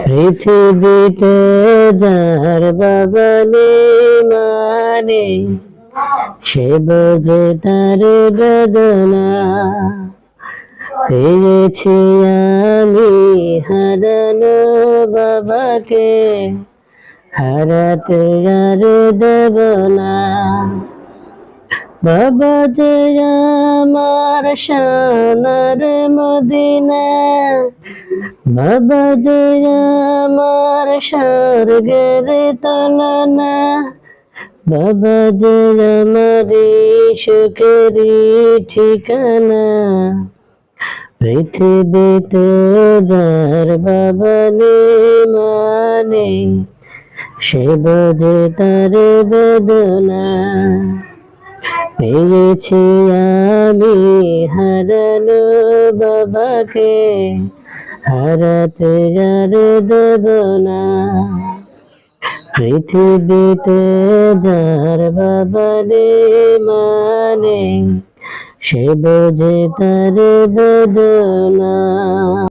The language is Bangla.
পৃথিবীতে যার বাবা নেই মানে সে বোঝে তার বেদনা। পেয়েছি আমি হারানো বাবাকে, হারাতে আর দেব না। বাবা যে আমার সোনার মদিনা, বাবা যে আমার স্বর্গের তলনা, বাবা যে আমার সুখেরই ঠিকানা। পৃথিবীতে যার বাবা নেই মানে সে বোঝে তার বেদনা। পেয়েছি আমি হারানো বাবাকে, হারাতে আর দেব না। পৃথিবীতে যার বাবা নেই মানে সে বোঝে তার বেদনা।